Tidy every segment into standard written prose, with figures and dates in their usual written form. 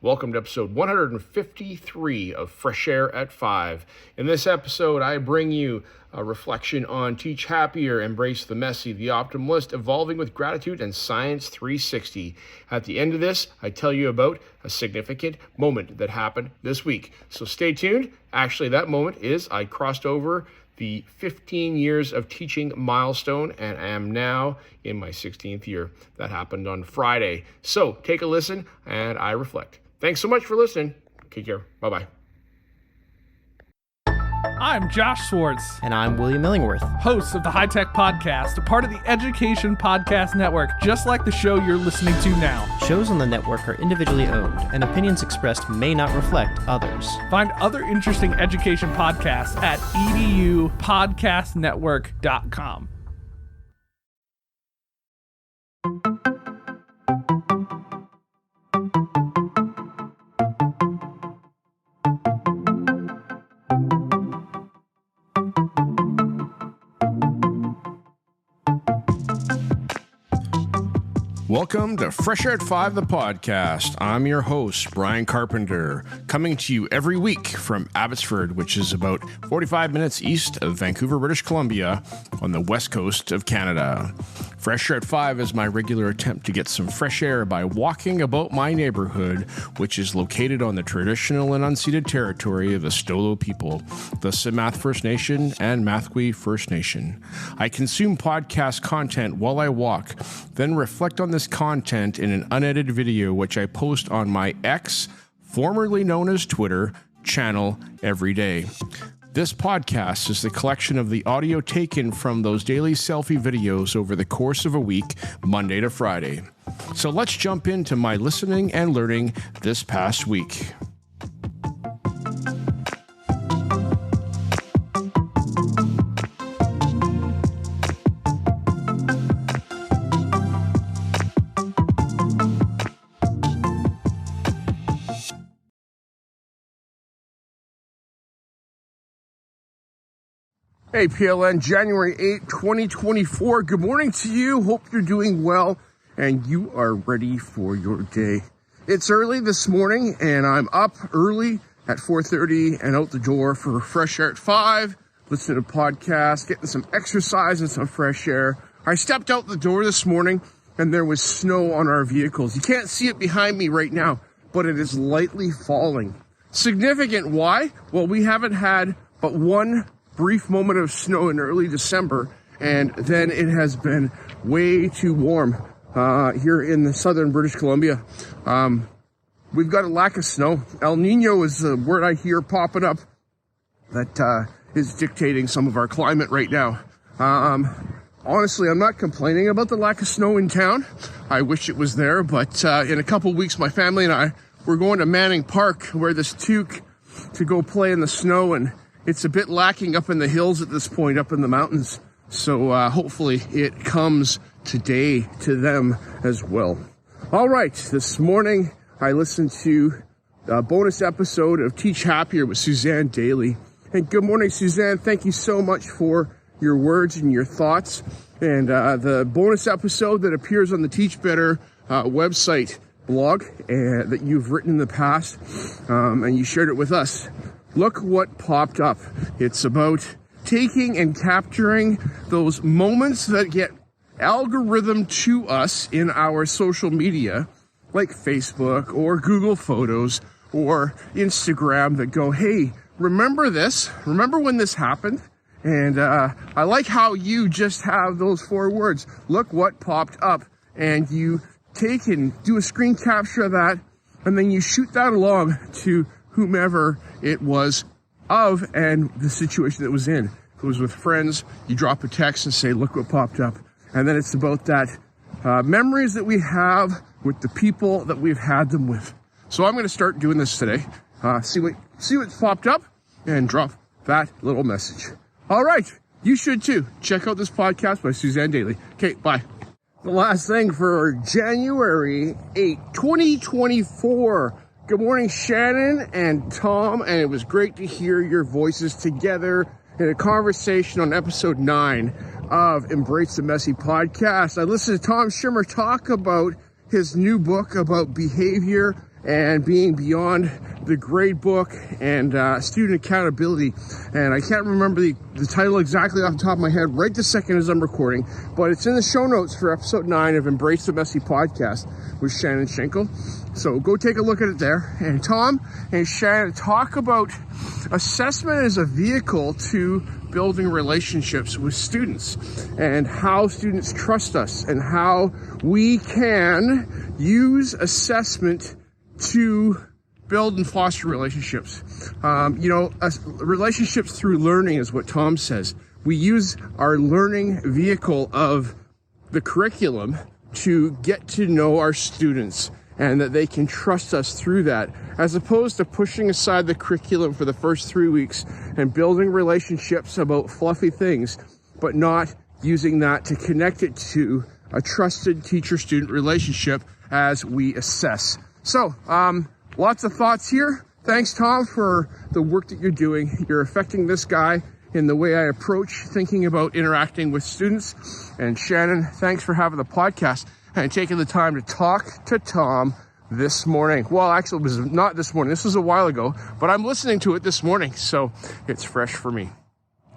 Welcome to episode 153 of Fresh Air at 5. In this episode, I bring you a reflection on Teach Happier, Embrace the Messy, the Optimalist, Evolving with Gratitude, and Science 360. At the end of this, I tell you about a significant moment that happened this week. So stay tuned. Actually, that moment is I crossed over the 15 years of teaching milestone, and I am now in my 16th year. That happened on Friday. So take a listen and I reflect. Thanks so much for listening. Take care. Bye-bye. I'm Josh Swartz. And I'm William Illingworth. Hosts of the High Tech Podcast, a part of the Education Podcast Network, just like the show you're listening to now. Shows on the network are individually owned, and opinions expressed may not reflect others. Find other interesting education podcasts at edupodcastnetwork.com. Welcome to Fresh Air at 5, the podcast. I'm your host, Brian Carpenter, coming to you every week from Abbotsford, which is about 45 minutes east of Vancouver, British Columbia, on the west coast of Canada. Fresh Air at 5 is my regular attempt to get some fresh air by walking about my neighborhood, which is located on the traditional and unceded territory of the Stolo people, the Simath First Nation and Mathwee First Nation. I consume podcast content while I walk, then reflect on this content in an unedited video, which I post on my X, formerly known as Twitter, channel every day. This podcast is the collection of the audio taken from those daily selfie videos over the course of a week, Monday to Friday. So let's jump into my listening and learning this past week. Hey, PLN, January 8, 2024. Good morning to you. Hope you're doing well and you are ready for your day. It's early this morning and I'm up early at 4:30 and out the door for Fresh Air at 5, listening to podcasts, getting some exercise and some fresh air. I stepped out the door this morning and there was snow on our vehicles. You can't see it behind me right now, but it is lightly falling. Significant. Why? Well, we haven't had but one brief moment of snow in early December, and then it has been way too warm here in the southern British Columbia. We've got a lack of snow. El Nino is the word I hear popping up that is dictating some of our climate right now. Honestly, I'm not complaining about the lack of snow in town. I wish it was there, but in a couple weeks, my family and I, we're going to Manning Park, where this toque to go play in the snow, and it's a bit lacking up in the hills at this point, up in the mountains. So hopefully it comes today to them as well. All right, this morning I listened to a bonus episode of Teach Happier with Suzanne Daly. And good morning, Suzanne. Thank you so much for your words and your thoughts. And the bonus episode that appears on the Teach Better website blog that you've written in the past, and you shared it with us. Look what popped up. It's about taking and capturing those moments that get algorithm to us in our social media, like Facebook or Google Photos or Instagram, that go, hey, remember this? Remember when this happened? And I like how you just have those 4 words. Look what popped up. And you take and do a screen capture of that, and then you shoot that along to whomever it was of and the situation it was in. If it was with friends, you drop a text and say, look what popped up. And then it's about that memories that we have with the people that we've had them with. So I'm going to start doing this today. See what's popped up and drop that little message. All right. You should too. Check out this podcast by Suzanne Daly. Okay, bye. The last thing for January 8, 2024. Good morning, Shannon and Tom, and it was great to hear your voices together in a conversation on episode 9 of Embrace the Messy podcast. I listened to Tom Schimmer talk about his new book about behavior and being beyond the grade book and student accountability. And I can't remember the title exactly off the top of my head right this second as I'm recording, but it's in the show notes for episode 9 of Embrace the Messy podcast with Shannon Schenkel. So go take a look at it there. And Tom and Shannon talk about assessment as a vehicle to building relationships with students and how students trust us and how we can use assessment to build and foster relationships. Relationships through learning is what Tom says. We use our learning vehicle of the curriculum to get to know our students and that they can trust us through that, as opposed to pushing aside the curriculum for the first 3 weeks and building relationships about fluffy things, but not using that to connect it to a trusted teacher-student relationship as we assess. So, lots of thoughts here. Thanks, Tom, for the work that you're doing. You're affecting this guy in the way I approach thinking about interacting with students. And Shannon, thanks for having the podcast and taking the time to talk to Tom this morning. Well, actually, it was not this morning. This was a while ago, but I'm listening to it this morning, so it's fresh for me.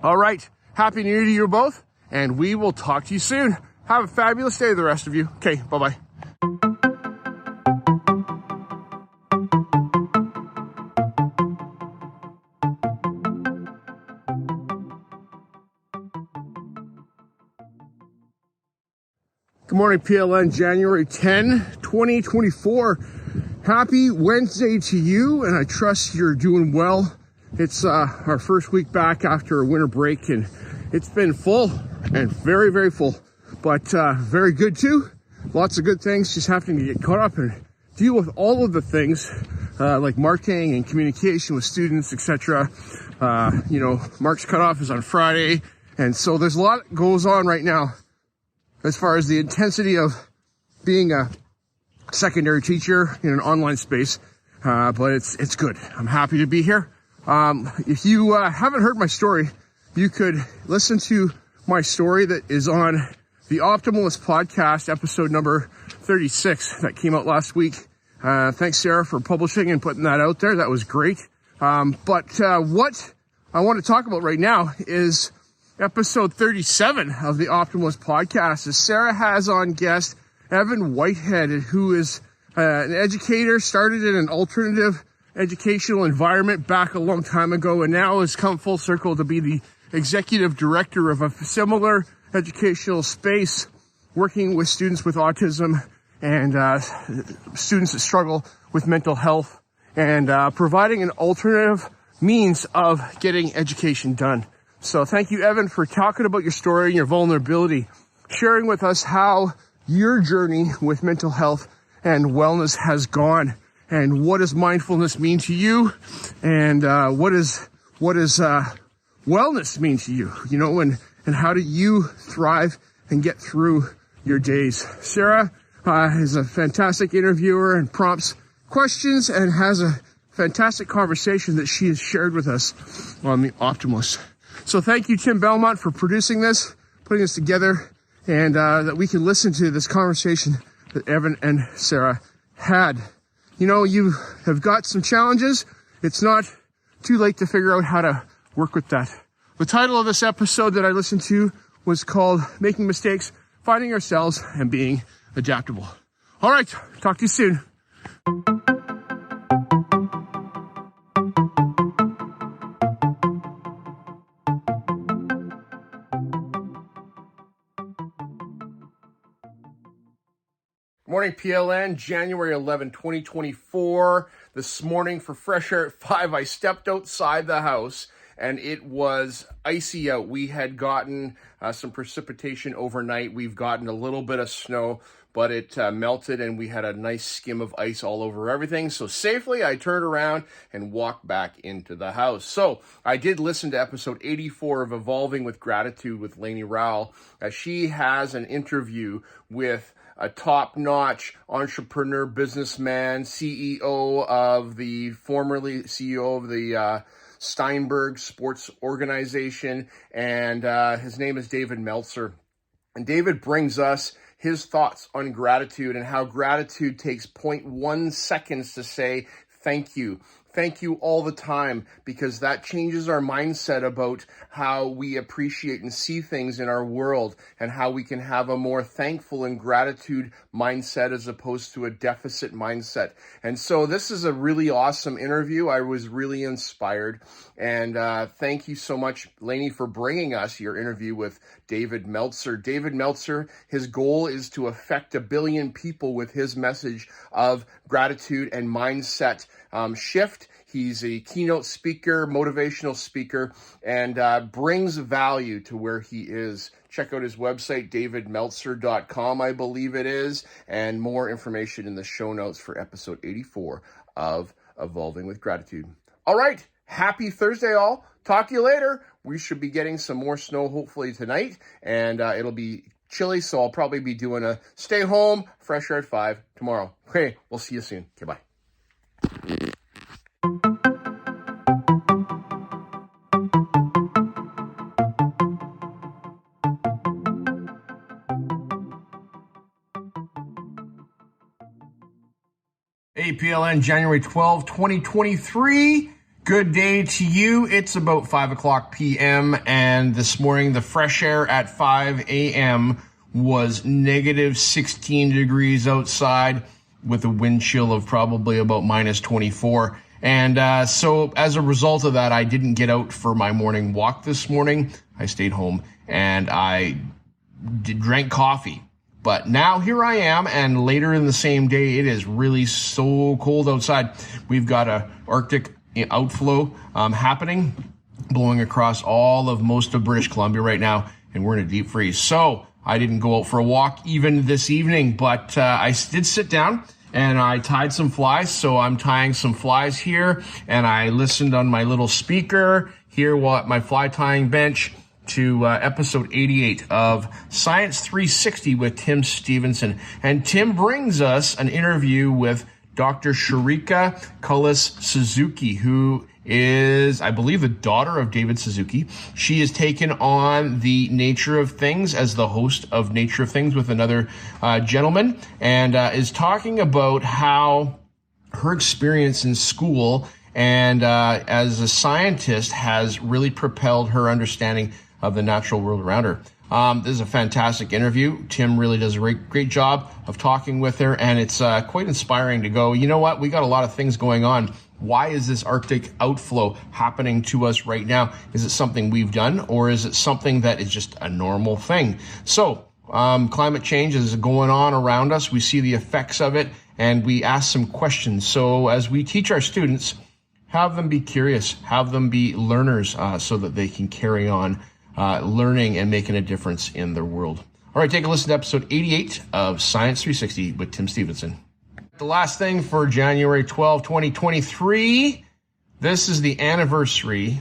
All right. Happy New Year to you both, and we will talk to you soon. Have a fabulous day, the rest of you. Okay, bye-bye. Good morning, PLN, January 10, 2024. Happy Wednesday to you, and I trust you're doing well. It's our first week back after a winter break, and it's been full and very, very full, but very good too. Lots of good things, just having to get caught up and deal with all of the things like marketing and communication with students, etc. Mark's cutoff is on Friday, and so there's a lot that goes on right now as far as the intensity of being a secondary teacher in an online space, but it's good. I'm happy to be here. If you haven't heard my story, you could listen to my story that is on the Optimalist podcast, episode number 36, that came out last week. Thanks, Sarah, for publishing and putting that out there. That was great. But what I want to talk about right now is episode 37 of the Optimalist podcast, as Sarah has on guest Evan Whitehead, who is an educator, started in an alternative educational environment back a long time ago, and now has come full circle to be the executive director of a similar educational space, working with students with autism and students that struggle with mental health, and providing an alternative means of getting education done. So thank you, Evan, for talking about your story and your vulnerability, sharing with us how your journey with mental health and wellness has gone, and what does mindfulness mean to you, and what does wellness mean to you, and how do you thrive and get through your days. Sarah is a fantastic interviewer and prompts questions and has a fantastic conversation that she has shared with us on the Optimalist. So thank you, Tim Belmont, for producing this, putting this together, and that we can listen to this conversation that Evan and Sarah had. You have got some challenges. It's not too late to figure out how to work with that. The title of this episode that I listened to was called Making Mistakes, Finding Ourselves, and Being Adaptable. All right, talk to you soon. Morning, PLN, January 11, 2024. This morning for fresh air at 5, I stepped outside the house and it was icy out. We had gotten some precipitation overnight. We've gotten a little bit of snow, but it melted and we had a nice skim of ice all over everything. So safely, I turned around and walked back into the house. So I did listen to episode 84 of Evolving with Gratitude with Lainey Rowell. She has an interview with a top-notch entrepreneur, businessman, formerly CEO of the Steinberg Sports Organization, and his name is David Meltzer. And David brings us his thoughts on gratitude and how gratitude takes 0.1 seconds to say thank you. Thank you all the time, because that changes our mindset about how we appreciate and see things in our world, and how we can have a more thankful and gratitude mindset as opposed to a deficit mindset. And so this is a really awesome interview. I was really inspired. And thank you so much, Lainey, for bringing us your interview with David Meltzer. David Meltzer, his goal is to affect 1 billion people with his message of gratitude and mindset shift. He's a keynote speaker, motivational speaker, and brings value to where he is. Check out his website, davidmeltzer.com, I believe it is, and more information in the show notes for episode 84 of Evolving with Gratitude. All right, happy Thursday, all. Talk to you later. We should be getting some more snow hopefully tonight, and it'll be chilly, so I'll probably be doing a stay home, fresh air at 5 tomorrow. Okay, we'll see you soon. Okay, bye. APLN January 12, 2023. Good day to you. It's about 5 o'clock p.m. and this morning the fresh air at 5 a.m. was negative 16 degrees outside with a wind chill of probably about minus 24. And so as a result of that, I didn't get out for my morning walk this morning. I stayed home and I drank coffee. But now here I am, and later in the same day, it is really so cold outside. We've got a Arctic outflow happening, blowing across all of most of British Columbia right now, and we're in a deep freeze. So I didn't go out for a walk even this evening, but I did sit down and I tied some flies. So I'm tying some flies here, and I listened on my little speaker here while at my fly tying bench to episode 88 of Science 360 with Tim Stevenson. And Tim brings us an interview with Dr. Sharika Cullis-Suzuki, who is, I believe, the daughter of David Suzuki. She has taken on the Nature of Things as the host of Nature of Things with another gentleman, and is talking about how her experience in school and as a scientist has really propelled her understanding of the natural world around her. This is a fantastic interview. Tim really does a great job of talking with her, and it's quite inspiring to go, you know what, we got a lot of things going on. Why is this Arctic outflow happening to us right now? Is it something we've done, or is it something that is just a normal thing? So climate change is going on around us. We see the effects of it, and we ask some questions. So as we teach our students, have them be curious, have them be learners so that they can carry on learning and making a difference in their world. All right, take a listen to episode 88 of Science 360 with Tim Stevenson. The last thing for January 12, 2023, this is the anniversary.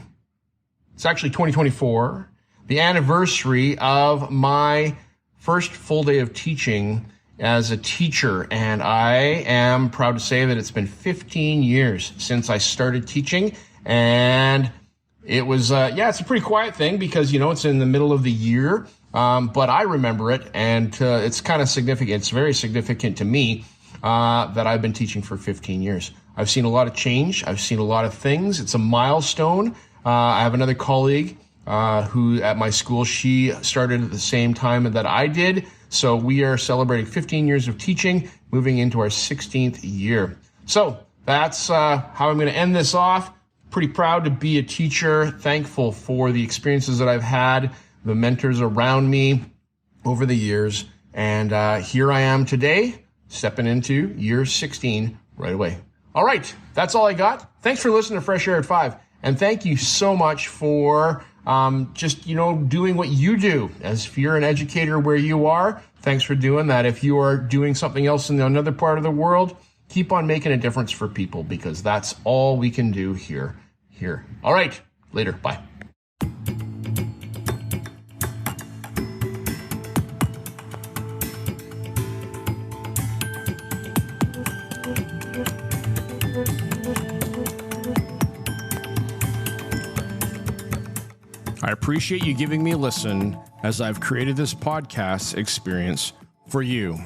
It's actually 2024, the anniversary of my first full day of teaching as a teacher. And I am proud to say that it's been 15 years since I started teaching. And it was, it's a pretty quiet thing because, you know, it's in the middle of the year. But I remember it, and it's kind of significant. It's very significant to me that I've been teaching for 15 years. I've seen a lot of change. I've seen a lot of things. It's a milestone. I have another colleague who at my school, she started at the same time that I did. So we are celebrating 15 years of teaching, moving into our 16th year. So that's how I'm going to end this off. Pretty proud to be a teacher, thankful for the experiences that I've had, the mentors around me over the years. And here I am today, stepping into year 16 right away. All right, that's all I got. Thanks for listening to Fresh Air at 5. And thank you so much for just, doing what you do. As if you're an educator where you are, thanks for doing that. If you are doing something else in another part of the world, keep on making a difference for people, because that's all we can do here. All right, later, bye. I appreciate you giving me a listen as I've created this podcast experience for you.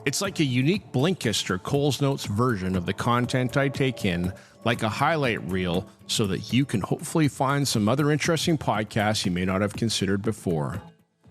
It's like a unique Blinkist or Coles Notes version of the content I take in, like a highlight reel, so that you can hopefully find some other interesting podcasts you may not have considered before.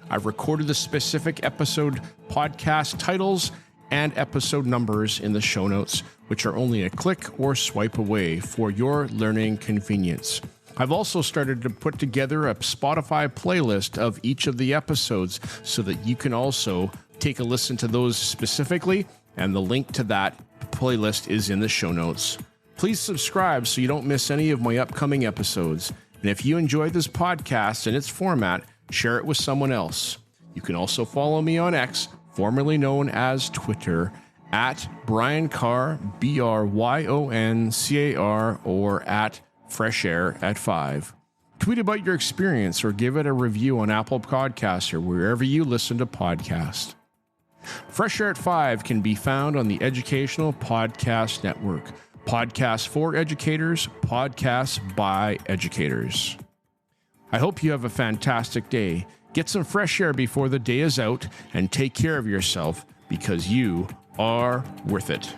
I've recorded the specific episode podcast titles and episode numbers in the show notes, which are only a click or swipe away for your learning convenience. I've also started to put together a Spotify playlist of each of the episodes so that you can also take a listen to those specifically, and the link to that playlist is in the show notes. Please subscribe so you don't miss any of my upcoming episodes. And if you enjoy this podcast and its format, share it with someone else. You can also follow me on X, formerly known as Twitter, at Brian Carr, BRYONCAR, or at Fresh Air at 5. Tweet about your experience or give it a review on Apple Podcasts or wherever you listen to podcasts. Fresh Air at 5 can be found on the Educational Podcast Network. Podcasts for educators, podcasts by educators. I hope you have a fantastic day. Get some fresh air before the day is out and take care of yourself because you are worth it.